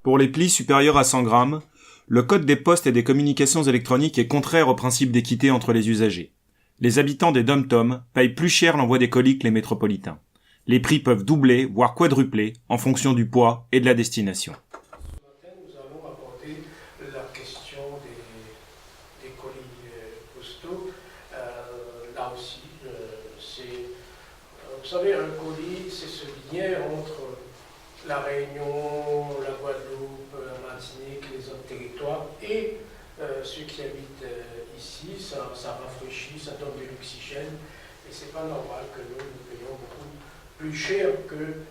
Pour les plis supérieurs à 100 grammes, le code des postes et des communications électroniques est contraire au principe d'équité entre les usagers. Les habitants des dom-toms payent plus cher l'envoi des colis que les métropolitains. Les prix peuvent doubler, voire quadrupler, en fonction du poids et de la destination. Ce matin, nous allons aborder la question des colis postaux. Là aussi, vous savez, un colis, c'est ce lien entre la Réunion, la Guadeloupe, la Martinique, les autres territoires et ceux qui habitent ici. Ça rafraîchit, ça donne de l'oxygène et c'est pas normal que nous payions beaucoup plus cher que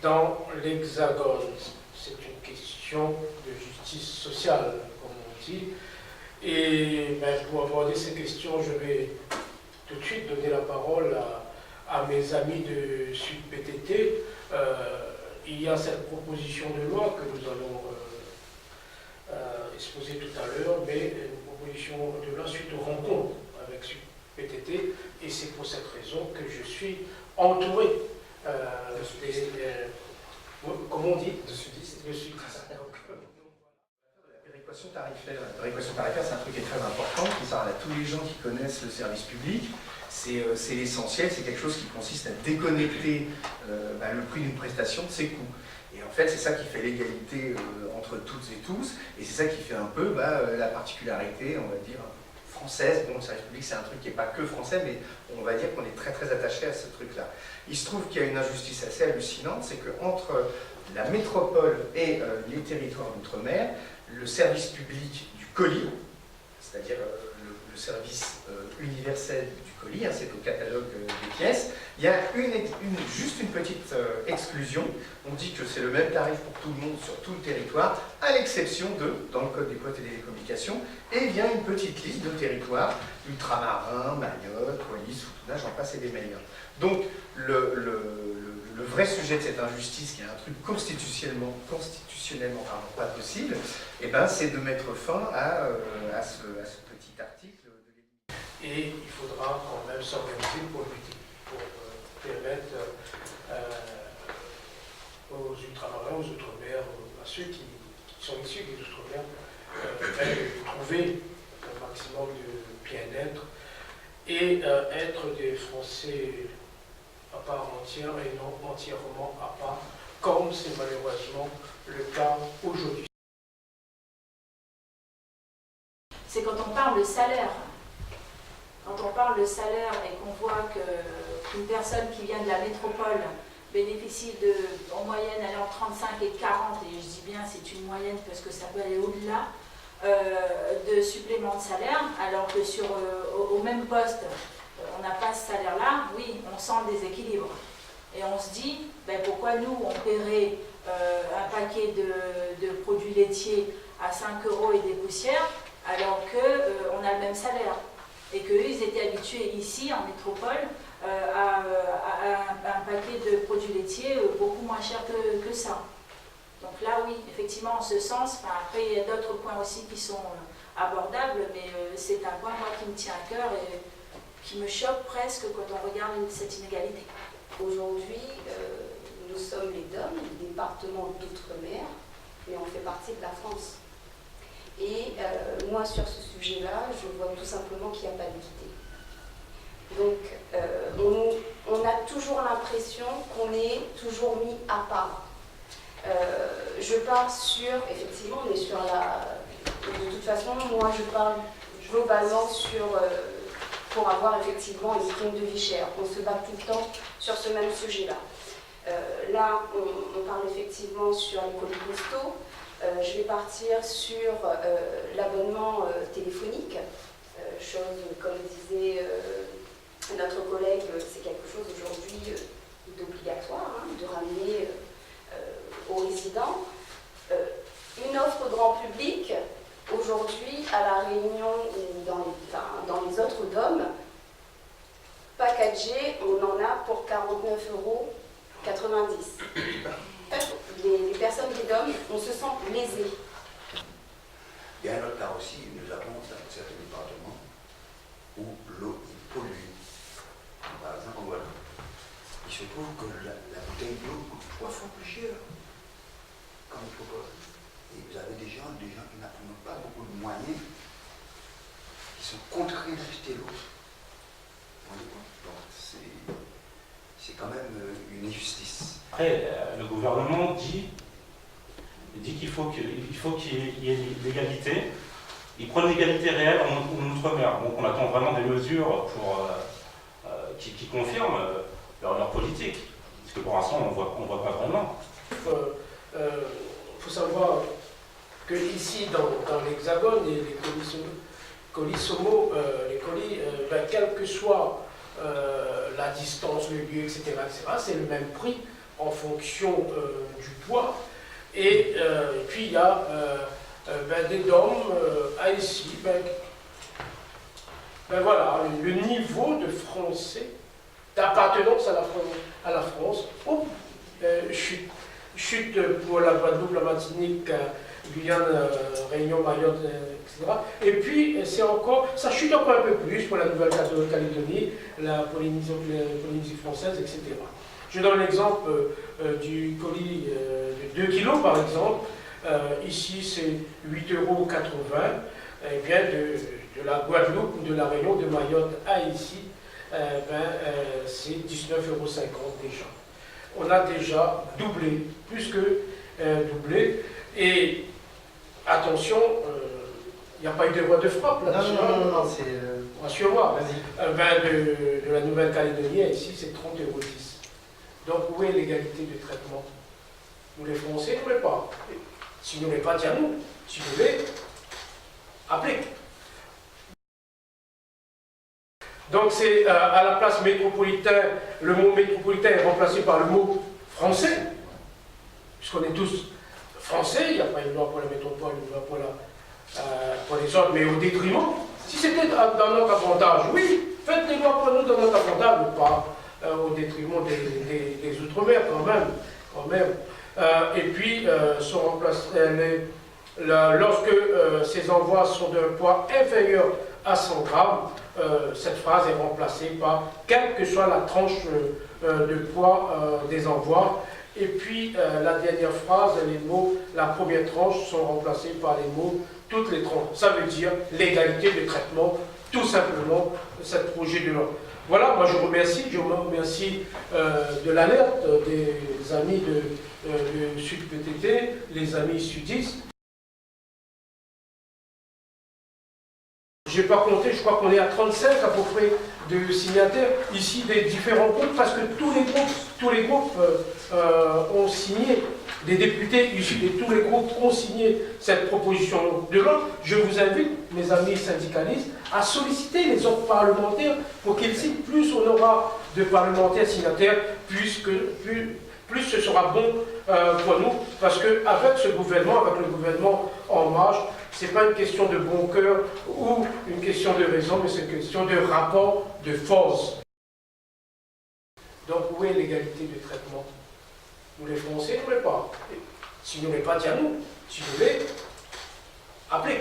dans l'Hexagone. C'est une question de justice sociale, comme on dit. Et pour aborder ces questions, je vais tout de suite donner la parole à mes amis de Sud PTT. Il y a cette proposition de loi que nous allons exposer tout à l'heure, mais une proposition de loi suite aux rencontres avec Sud PTT, et c'est pour cette raison que je suis entouré comment on dit de sudistes. Péréquation tarifaire. La péréquation tarifaire, c'est un truc qui est très important, qui parle à tous les gens qui connaissent le service public. C'est l'essentiel, c'est quelque chose qui consiste à déconnecter le prix d'une prestation de ses coûts. Et en fait, c'est ça qui fait l'égalité entre toutes et tous, et c'est ça qui fait un peu la particularité, on va dire, française. Bon, le service public, c'est un truc qui n'est pas que français, mais on va dire qu'on est très très attaché à ce truc-là. Il se trouve qu'il y a une injustice assez hallucinante, c'est qu'entre la métropole et les territoires d'outre-mer, le service public du colis, c'est-à-dire le service universel du colis, c'est au catalogue des pièces, il y a juste une petite exclusion. On dit que c'est le même tarif pour tout le monde sur tout le territoire, à l'exception dans le Code des postes et des télécommunications, et il y a une petite liste de territoires, ultramarins, Mayotte, Wallis, Futuna, j'en passe et des meilleurs. Donc le vrai sujet de cette injustice, qui est un truc constitutionnellement pas possible, c'est de mettre fin à ce petit article. Et il faudra quand même s'organiser pour lutter, pour permettre aux ultramarins, aux outre-mer, à ceux qui sont issus des outre-mer, de trouver un maximum de bien-être et être des Français à part entière et non entièrement à part, comme c'est malheureusement le cas aujourd'hui. C'est quand on parle de salaire. Quand on parle de salaire et qu'on voit qu'une personne qui vient de la métropole bénéficie en moyenne allant 35 et 40, et je dis bien c'est une moyenne parce que ça peut aller au-delà, de supplément de salaire, alors que au même poste, on n'a pas ce salaire-là, oui, on sent le déséquilibre. Et on se dit, pourquoi nous, on paierait un paquet de produits laitiers à 5 € et des poussières, alors qu'on a le même salaire. Et qu'eux, ils étaient habitués ici, en métropole, à un paquet de produits laitiers beaucoup moins cher que ça. Donc là, oui, effectivement, en ce sens, après, il y a d'autres points aussi qui sont abordables, mais c'est un point, moi, qui me tient à cœur et qui me choque presque quand on regarde cette inégalité. Aujourd'hui, nous sommes les DOM, les départements d'outre-mer, mais on fait partie de la France. Et moi, sur ce sujet-là, je vois tout simplement qu'il n'y a pas d'équité. Donc, on a toujours l'impression qu'on est toujours mis à part. Je pars sur, effectivement, on est sur de toute façon, moi, je parle globalement pour avoir effectivement une prime de vie chère. On se bat tout le temps sur ce même sujet-là. Là, on parle effectivement sur les colis postaux. Je vais partir sur l'abonnement téléphonique, chose, comme disait notre collègue, c'est quelque chose aujourd'hui d'obligatoire, de ramener aux résidents. Une offre grand public, aujourd'hui, à La Réunion ou dans les autres DOM, packagé, on en a pour 49,90 €. Les personnes des DOM, on se sent lésées. Et à notre part aussi, nous avons certains départements où l'eau est polluée. Par exemple, en Guadeloupe. Il se trouve que la bouteille d'eau coûte 3 fois plus cher qu'en métropole. Et vous avez des gens qui n'ont pas beaucoup de moyens, qui sont contraints d'acheter l'eau. Donc c'est quand même une injustice. Après, le gouvernement dit qu'il faut qu'il y ait l'égalité. Il prône l'égalité réelle en Outre-mer. Donc on attend vraiment des mesures qui confirment leur politique. Parce que pour l'instant, on voit pas vraiment. Faut savoir que ici, dans l'Hexagone, les colis, quelle que soit la distance, le lieu, etc., c'est le même prix en fonction du poids. Et puis il y a des DOM à ici. Voilà, le niveau de français, d'appartenance à la France, chute pour la Guadeloupe, la Martinique, Guyane, Réunion, Mayotte, etc. Et puis, ça chute encore un peu plus pour la Nouvelle-Calédonie, la Polynésie française, etc. Je donne l'exemple du colis de 2 kg, par exemple. Ici, c'est 8,80 €. Et bien, de la Guadeloupe ou de la Réunion, de Mayotte à ici, c'est 19,50 € déjà. On a déjà doublé, plus que doublé. Et attention, il n'y a pas eu de voie de frappe là-dessus. Non, c'est... Rassure-moi. De la Nouvelle-Calédonie à ici, c'est 30,10 €. Donc, où est l'égalité de traitement? Nous les Français, nous ne l'avons pas. Si nous ne l'avons pas, dis-nous. Si vous voulez, appelez. Donc, c'est à la place métropolitain, le mot métropolitain est remplacé par le mot français, puisqu'on est tous français, il n'y a pas une loi pour la métropole, une loi pour les autres, mais au détriment. Si c'était dans notre avantage, oui, faites des lois pour nous dans notre avantage, mais pas au détriment des Outre-mer quand même. Et puis, lorsque ces envois sont d'un poids inférieur à 100 grammes, cette phrase est remplacée par quelle que soit la tranche de poids des envois. Et puis la dernière phrase, la première tranche sont remplacées par les mots toutes les tranches. Ça veut dire l'égalité de traitement, tout simplement, de ce projet de loi. Voilà, moi je remercie de l'alerte des amis de Sud PTT, les amis sudistes. Je n'ai pas compté, je crois qu'on est à 35 à peu près de signataires ici des différents groupes, parce que tous les groupes ont signé, des députés issus de tous les groupes ont signé cette proposition de loi. Je vous invite, mes amis syndicalistes, à solliciter les autres parlementaires pour qu'ils signent. Plus on aura de parlementaires signataires, plus ce sera bon pour nous, parce qu'avec ce gouvernement, avec le gouvernement En Marche, ce n'est pas une question de bon cœur ou une question de raison, mais c'est une question de rapport de force. Donc où est l'égalité de traitement? Nous les Français, nous ne l'avons pas. Si nous ne l'avons pas, dis-nous. Si vous voulez, appelez.